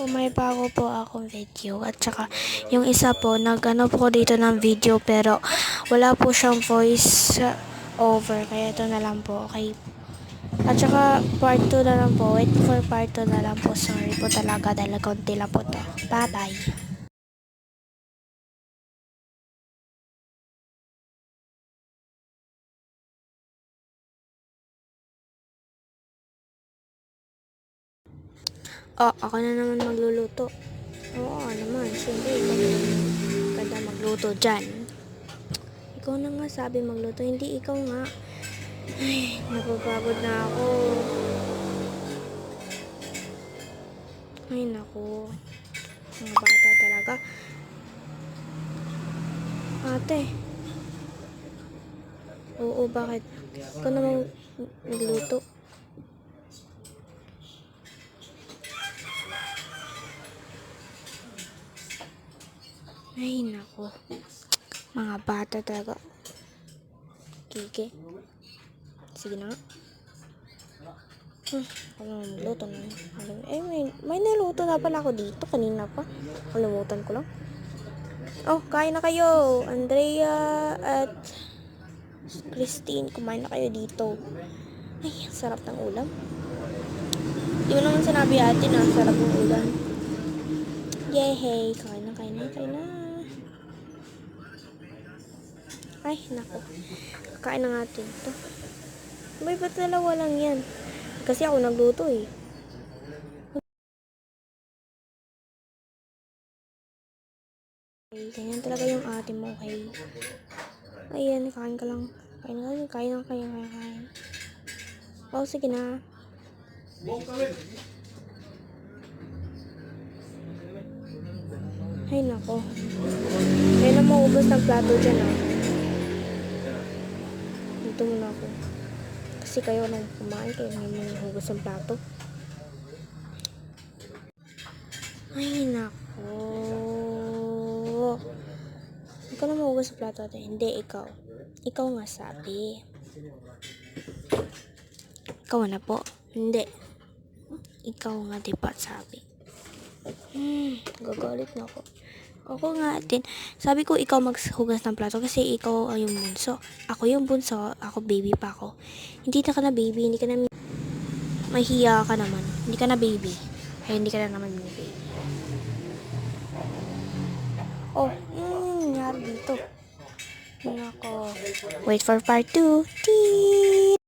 Po, may bago po akong video at saka yung isa po nag-ano po dito ng video pero wala po siyang voice over kaya ito na lang po, okay. At saka part 2 na lang po, wait for part 2 na lang po, sorry po talaga dahil konti lang po to. Bye bye. Oh, ako na naman magluluto. Oo naman, siyempre ikaw naman ganda magluto dyan. Ikaw na nga sabi magluto, hindi ikaw nga. Ay, napapagod na ako. Ay, naku. Mga bata talaga. Ate. Oo, bakit? Ikaw naman magluto. Ay, naku. Mga bata talaga. Kike. Sige na nga. Ako naman magluto na. Eh, may niluto na pala ako dito. Kanina pa. Kalimutan ko lang. Oh, kain na kayo. Andrea at Christine, kumain na kayo dito. Ay, ang sarap ng ulam. Di mo naman sinabi ate na sarap ng ulam. Yay! Kain na, kain na, kain na. Ay, naku. Kain na nga ito. May ba't dalawa lang yan? Kasi ako nagluto eh. Okay, ganyan talaga yung ate mo, okay? Ayan, kain ka lang. Kain na, kain. Oh, sige na. Ay, nako. Kaya na maubos ng plato dyan, ah. Dito muna ako. Kasi kayo nang kumain, kayo naman hugas ng plato. Ay, nako. Ikaw na mahugas ng plato, ate. Hindi, ikaw. Ikaw nga sabi. Ikaw na po. Hindi. Ikaw nga diba sabi. Gagalit na ako. Ako nga din. Sabi ko ikaw maghugas ng plato kasi ikaw ay yung bunso. Ako yung bunso. Ako baby pa ako. Hindi na ka na baby. Hindi ka na mahiya ka naman. Hindi ka na baby. Ay hindi ka na naman baby. Oh, nangyari dito. Nako. Wait for part 2. Tea!